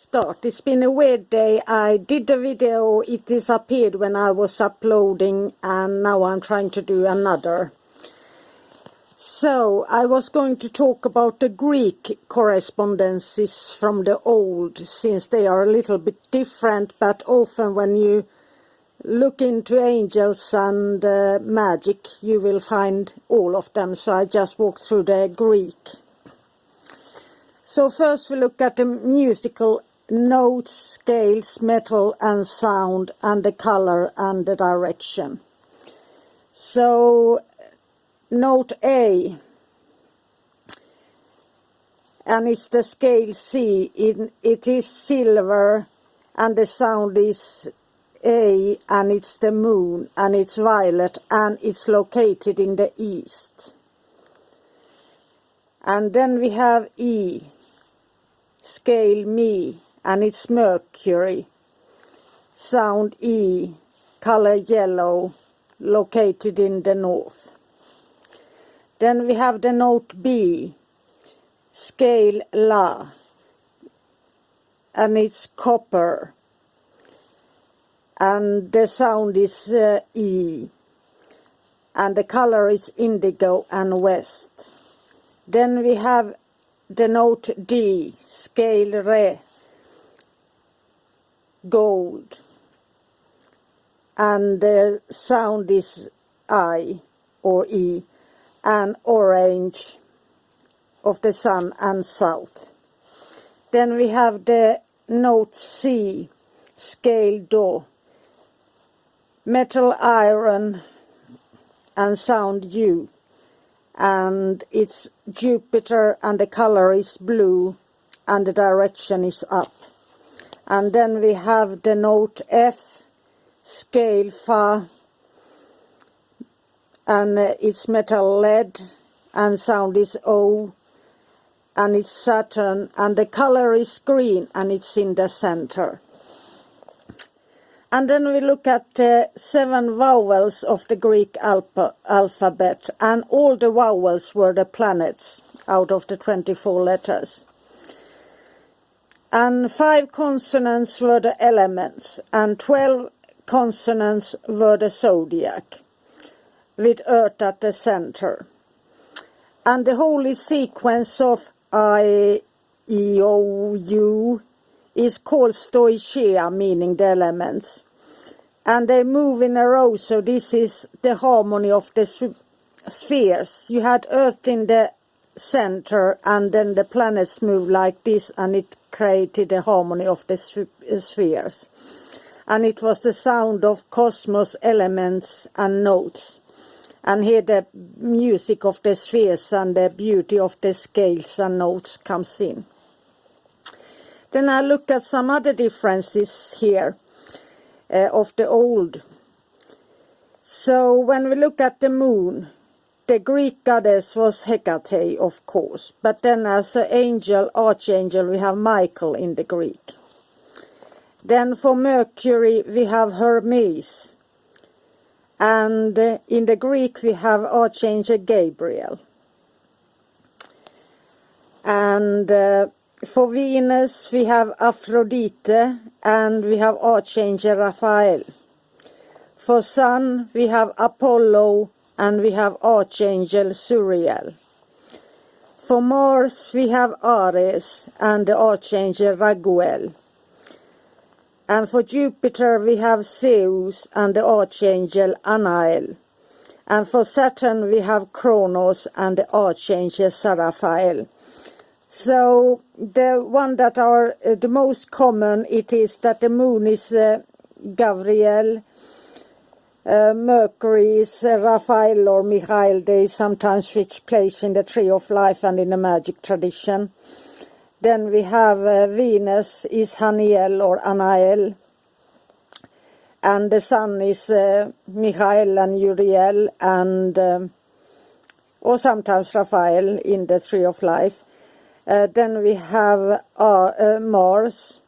Start. It's been a weird day. I did the video, it disappeared when I was uploading, and now I'm trying to do another. So I was going to talk about the Greek correspondences from the old, since they are a little bit different, but often when you look into angels and magic you will find all of them, so I just walked through the Greek. So first we look at the musical notes, scales, metal and sound, and the color and the direction. So note A, and it's the scale C. It is silver and the sound is A, and it's the moon, and it's violet, and it's located in the east. And then we have E, scale Mi, and it's Mercury, sound E, color yellow, located in the north. Then we have the note B, scale La, and it's copper, and the sound is E, and the color is indigo and west. Then we have the note D, scale Re, gold, and the sound is I or E, and orange of the sun and south. Then we have the note C, scale Do, metal iron and sound U, and it's Jupiter, and the color is blue and the direction is up. And then we have the note F, scale Fa, and it's metal lead and sound is O, and it's Saturn, and the color is green and it's in the center. And then we look at the 7 vowels of the Greek alphabet, and all the vowels were the planets out of the 24 letters. And 5 consonants were the elements, and 12 consonants were the zodiac, with Earth at the center. And the holy sequence of I, E, O, U is called stoicheia, meaning the elements. And they move in a row, so this is the harmony of the spheres. You had Earth in the center, and then the planets move like this, and it created the harmony of the spheres. And it was the sound of cosmos, elements and notes. And here the music of the spheres and the beauty of the scales and notes comes in. Then I look at some other differences here of the old. So when we look at the moon, the Greek goddess was Hecate, of course. But then as an angel, archangel, we have Michael in the Greek. Then for Mercury we have Hermes. And in the Greek we have Archangel Gabriel. And for Venus we have Aphrodite, and we have Archangel Raphael. For Sun we have Apollo, and we have Archangel Suriel. For Mars we have Ares and the Archangel Raguel. And for Jupiter we have Zeus and the Archangel Anael. And for Saturn we have Kronos and the Archangel Saraphael. So the one that are the most common, it is that the moon is Gabriel, Mercury is Raphael or Michael. They sometimes switch place in the Tree of Life and in the magic tradition. Then we have Venus is Haniel or Anael, and the Sun is Michael and Uriel, and or sometimes Raphael in the Tree of Life. Then we have Mars,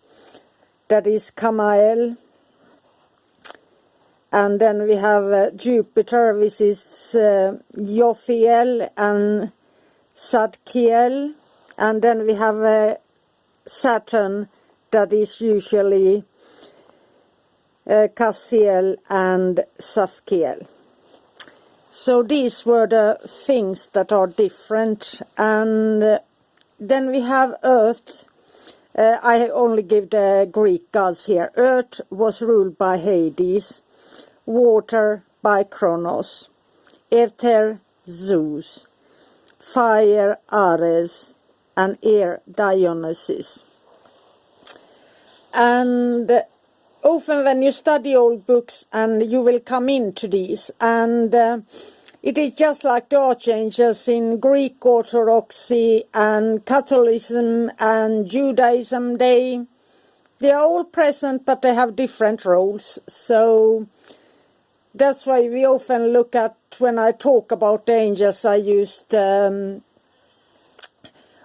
that is Camael, and then we have Jupiter, which is Jophiel and Zadkiel, and then we have Saturn, that is usually Cassiel and Safkiel. So these were the things that are different. And then we have Earth. I only give the Greek gods here. Earth was ruled by Hades, water by Kronos, ether Zeus, fire Ares, and air Dionysus. And often when you study old books, and you will come into these, and it is just like the Archangels in Greek Orthodoxy and Catholicism and Judaism. They are all present, but they have different roles. So that's why we often look at, when I talk about the angels, I used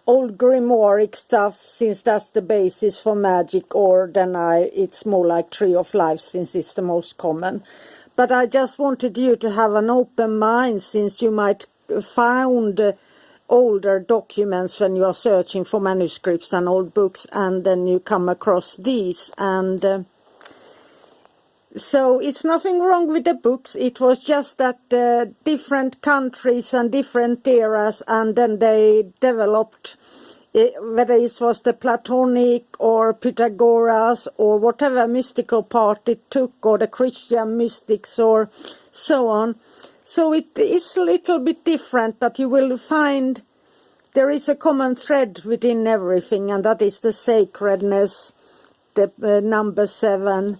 old grimoire stuff, since that's the basis for magic, or then it's more like Tree of Life, since it's the most common. But I just wanted you to have an open mind, since you might find older documents when you are searching for manuscripts and old books, and then you come across these. And so it's nothing wrong with the books. It was just that different countries and different eras, and then they developed, whether it was the Platonic or Pythagoras or whatever mystical part it took, or the Christian mystics or so on. So it is a little bit different, but you will find there is a common thread within everything, and that is the sacredness, the number 7,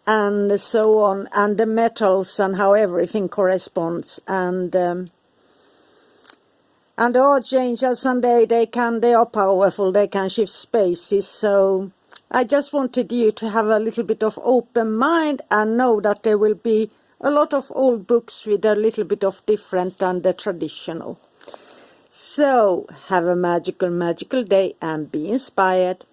and so on, and the metals and how everything corresponds. And the Archangels, and they are powerful, they can shift spaces. So I just wanted you to have a little bit of open mind and know that there will be a lot of old books with a little bit of different than the traditional. So have a magical day and be inspired.